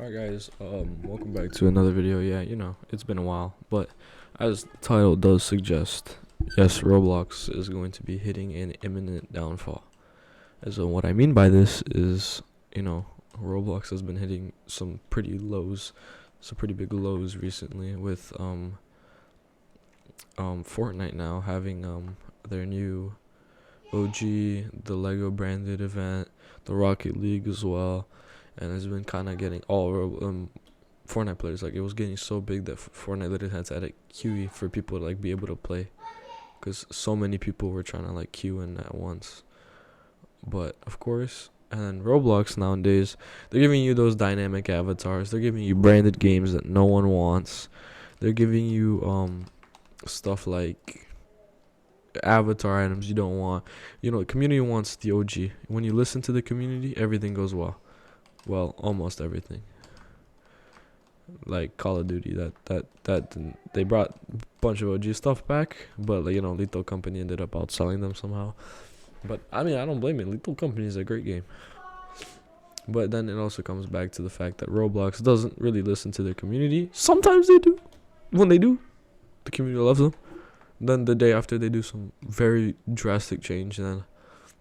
Alright guys, welcome back to another video. Yeah, it's been a while, but as the title does suggest, yes, Roblox is going to be hitting an imminent downfall. And so what I mean by this is, Roblox has been hitting some pretty big lows recently with Fortnite now having their new OG, the Lego branded event, the Rocket League as well, and it's been kind of getting all Fortnite players, like, it was getting so big that Fortnite literally had to add a QE for people to like be able to play, because so many people were trying to like queue in at once. But of course, and then Roblox nowadays, they're giving you those dynamic avatars, they're giving you branded games that no one wants, they're giving you stuff like avatar items you don't want. The community wants the OG. When you listen to the community, everything goes well. Well, almost everything. Like Call of Duty, they brought a bunch of OG stuff back, but Lethal Company ended up outselling them somehow. But I mean, I don't blame it. Lethal Company is a great game. But then it also comes back to the fact that Roblox doesn't really listen to their community. Sometimes they do. When they do, the community loves them. Then the day after they do some very drastic change, then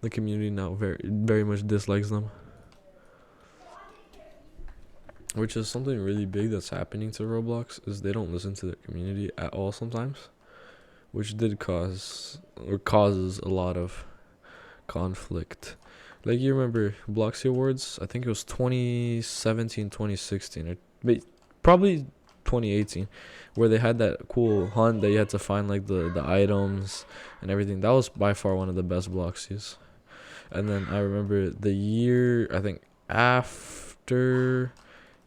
the community now very much dislikes them. Which is something really big that's happening to Roblox, is they don't listen to their community at all sometimes. Which did causes a lot of conflict. Like, you remember Bloxy Awards? I think it was 2017, 2016, or probably 2018, where they had that cool hunt that you had to find like the items and everything. That was by far one of the best Bloxies. And then I remember the year, I think after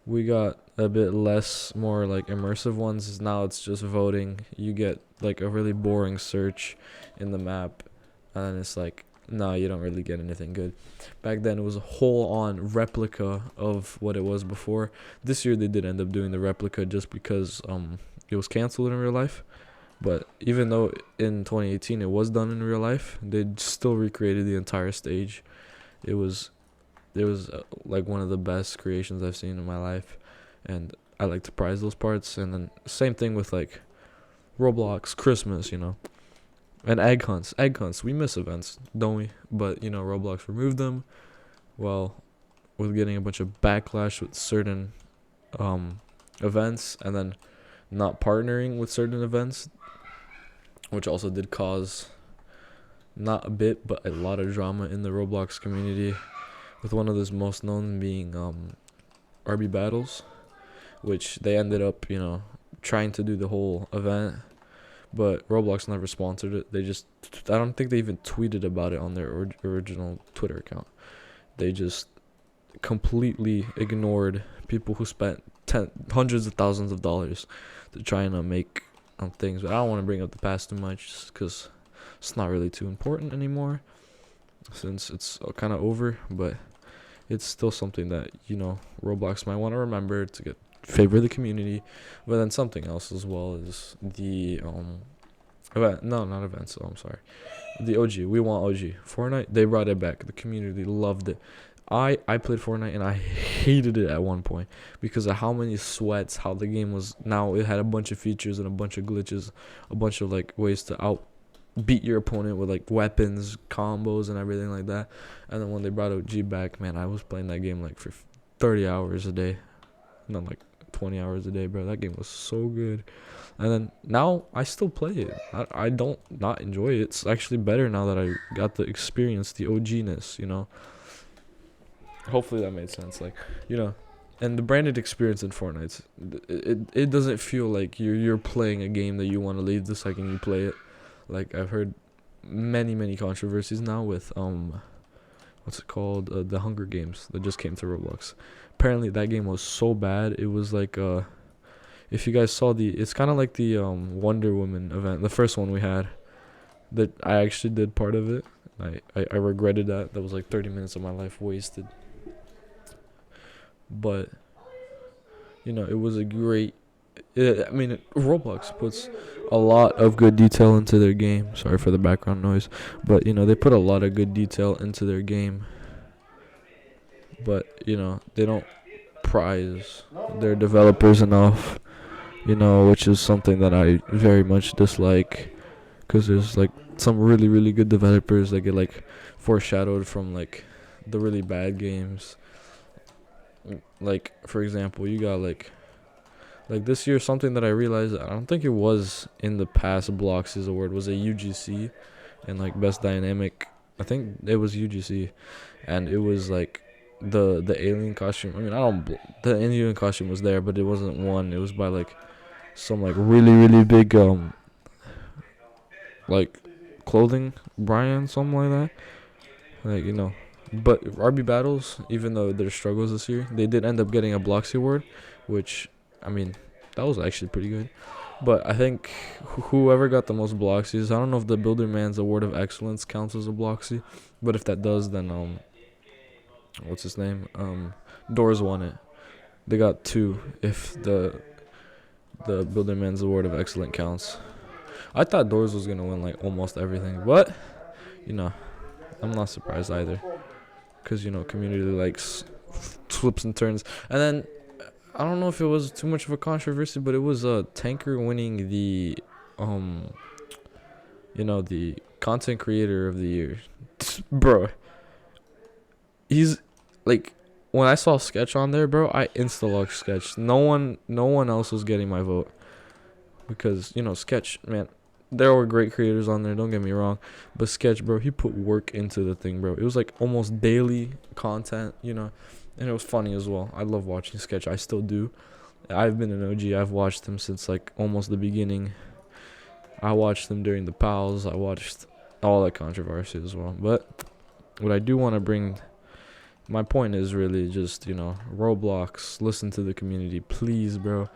we got a bit more like immersive ones, is now it's just voting. You get like a really boring search in the map, and then it's like, no, you don't really get anything good. Back then it was a whole on replica of what it was before. This year they did end up doing the replica just because it was canceled in real life. But even though in 2018 it was done in real life, they still recreated the entire stage. It was like one of the best creations I've seen in my life, and I like to prize those parts. And then same thing with like Roblox Christmas, and egg hunts. We miss events, don't we? But Roblox removed them. Well, we're getting a bunch of backlash with certain events, and then not partnering with certain events, which also did cause not a bit but a lot of drama in the Roblox community, with one of those most known being RB Battles, which they ended up trying to do the whole event, but Roblox never sponsored it. I don't think they even tweeted about it on their original Twitter account. They just completely ignored people who spent hundreds of thousands of dollars to try and make things. But I don't want to bring up the past too much, because it's not really too important anymore, since it's kind of over. But it's still something that Roblox might want to remember to favor the community. But then something else as well is the not events. I'm sorry, the OG. We want OG Fortnite. They brought it back. The community loved it. I played Fortnite and I hated it at one point because of how many sweats, how the game was. Now it had a bunch of features and a bunch of glitches, a bunch of like ways to beat your opponent with like weapons, combos, and everything like that. And then when they brought OG back, man, I was playing that game like for 30 hours a day, not like 20 hours a day, bro. That game was so good. And then now I still play it. I don't not enjoy it. It's actually better now that I got the experience, the OG-ness, Hopefully that made sense. Like, and the branded experience in Fortnite, it doesn't feel like you're playing a game that you want to leave the second you play it. Like, I've heard many controversies now with what's it called, the Hunger Games that just came to Roblox. Apparently that game was so bad. It was like if you guys saw it's kind of like the Wonder Woman event, the first one we had, that I actually did part of it. I regretted that. That was like 30 minutes of my life wasted. But it was a great. Roblox puts a lot of good detail into their game. Sorry for the background noise, but they put a lot of good detail into their game. But they don't prize their developers enough, which is something that I very much dislike. Because there's like some really, really good developers that get like foreshadowed from like the really bad games. Like, for example, you got like this year, something that I realized, I don't think it was in the past Blox's award, was a UGC and like best dynamic. I think it was UGC, and it was like the alien costume. I mean, I don't the alien costume was there, but it wasn't won. It was by like some like really, really big like clothing brand, something like that. Like, but RB Battles, even though their struggles this year, they did end up getting a Bloxy award, which, I mean, that was actually pretty good. But I think whoever got the most Bloxies, I don't know if the Builder Man's Award of Excellence counts as a Bloxy, but if that does, then what's his name? Doors won it. They got 2 if the Builder Man's Award of Excellence counts. I thought Doors was gonna win like almost everything, but I'm not surprised either, because community likes flips and turns. And then I don't know if it was too much of a controversy, but it was Tanker winning the the content creator of the year. Bro, he's like, when I saw Sketch on there, bro, I insta-locked Sketch. No one else was getting my vote, because Sketch, man, there were great creators on there, don't get me wrong, but Sketch, bro, he put work into the thing, bro. It was like almost daily content, and it was funny as well. I love watching Sketch. I still do. I've been an OG. I've watched him since like almost the beginning. I watched him during the pals. I watched all that controversy as well. But what I do want to bring, my point is really just, Roblox, listen to the community, please, bro.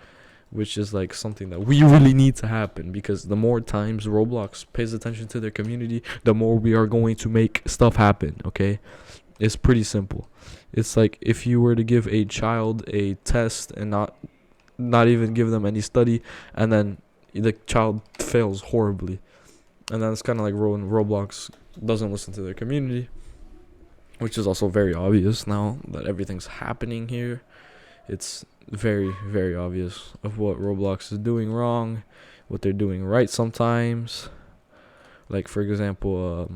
Which is like something that we really need to happen, because the more times Roblox pays attention to their community, the more we are going to make stuff happen, okay? It's pretty simple. It's like if you were to give a child a test and not even give them any study, and then the child fails horribly. And then it's kind of like when Roblox doesn't listen to their community, which is also very obvious now that everything's happening here. It's very, very obvious of what Roblox is doing wrong, what they're doing right sometimes. Like, for example,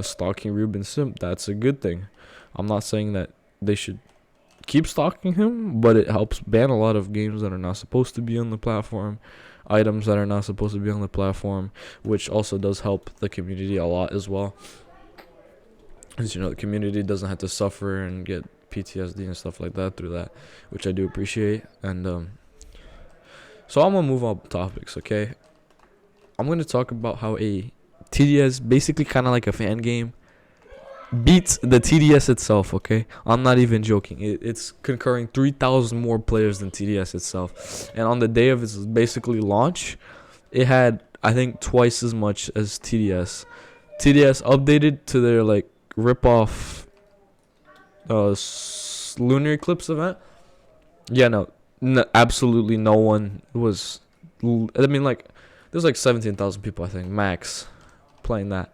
stalking Ruben Simp, that's a good thing. I'm not saying that they should keep stalking him, but it helps ban a lot of games that are not supposed to be on the platform, items that are not supposed to be on the platform, which also does help the community a lot as well. Because, the community doesn't have to suffer and get PTSD and stuff like that through that, which I do appreciate. And so I'm gonna move on topics, okay? I'm gonna talk about how a TDS, basically kind of like a fan game, beats the TDS itself, okay? I'm not even joking. It's concurring 3,000 more players than TDS itself. And on the day of its basically launch, it had, I think, twice as much as TDS. TDS updated to their like rip-off lunar eclipse event. Yeah, no, absolutely no one was. I mean, like, there's like 17,000 people, I think, max, playing that.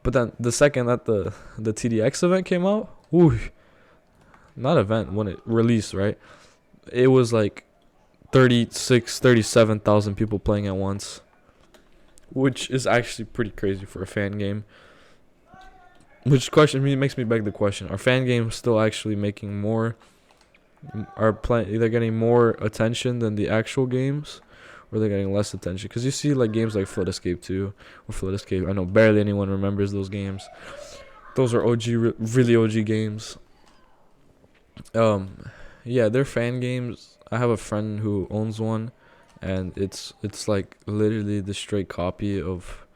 But then the second that the TDX event came out, not event, when it released, right? It was like 37,000 people playing at once, which is actually pretty crazy for a fan game. Which makes me beg the question: are fan games still actually making more? They're getting more attention than the actual games, or they're getting less attention? Because you see like games like Flood Escape 2 or Flood Escape. I know barely anyone remembers those games. Those are OG, really OG games. Yeah, they're fan games. I have a friend who owns one, and it's like literally the straight copy of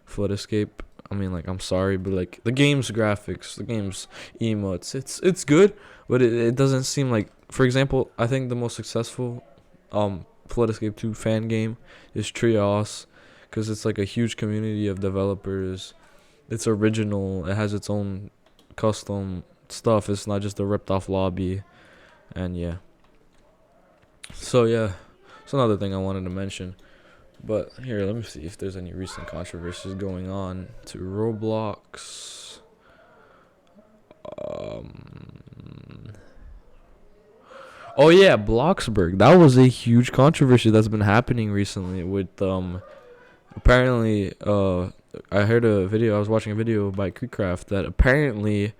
Flood Escape. I mean, like, I'm sorry, but like the game's graphics, the game's emotes, it's good, but it doesn't seem like. For example, I think the most successful Flood Escape 2 fan game is Trios, because it's like a huge community of developers. It's original. It has its own custom stuff. It's not just a ripped off lobby, and yeah. So yeah, it's another thing I wanted to mention. But here, let me see if there's any recent controversies going on to Roblox. Oh yeah, Bloxburg. That was a huge controversy that's been happening recently with apparently I heard a video. I was watching a video by Creekcraft that apparently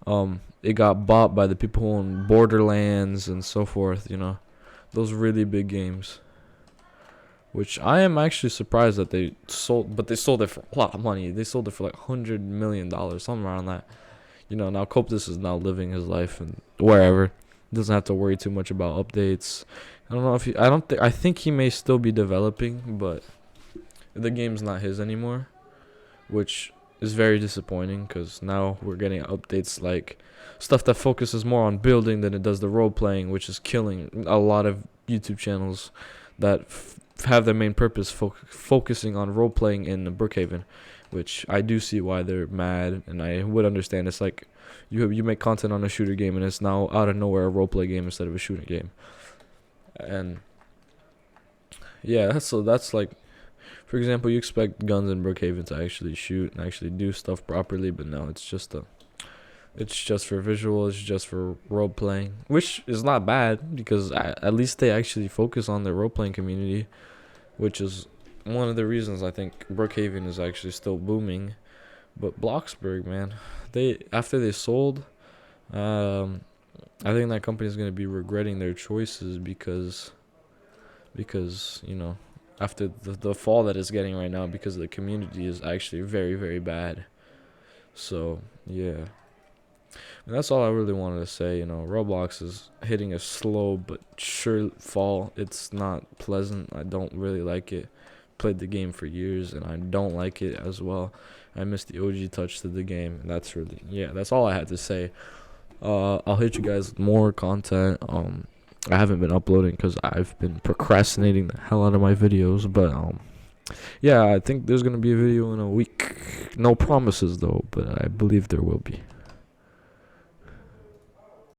it got bought by the people who own Borderlands and so forth. You know, those really big games. Which I am actually surprised that they sold, but they sold it for a lot of money. They sold it for like $100 million, something around that. You know, now Coptus is now living his life and wherever, doesn't have to worry too much about updates. I don't know if he, I don't think I think he may still be developing, but the game's not his anymore, which is very disappointing because now we're getting updates like stuff that focuses more on building than it does the role playing, which is killing a lot of YouTube channels that have their main purpose focusing on role playing in Brookhaven, which I do see why they're mad, and I would understand. It's like you make content on a shooter game, and it's now out of nowhere a role play game instead of a shooting game, and yeah, that's like, for example, you expect guns in Brookhaven to actually shoot and actually do stuff properly, but no, it's just for visual, it's just for role playing, which is not bad because at least they actually focus on the role playing community, which is one of the reasons I think Brookhaven is actually still booming. But Bloxburg, man, they after they sold, I think that company is gonna be regretting their choices because you know, after the fall that it's getting right now, because the community is actually very, very bad. So yeah, and that's all I really wanted to say. You know, Roblox is hitting a slow but sure fall. It's not pleasant. I don't really like it. Played the game for years and I don't like it as well. I miss the OG touch to the game, and that's really, yeah, that's all I had to say. I'll hit you guys with more content. I haven't been uploading because I've been procrastinating the hell out of my videos, but yeah, I think there's gonna be a video in a week. No promises though, but I believe there will be.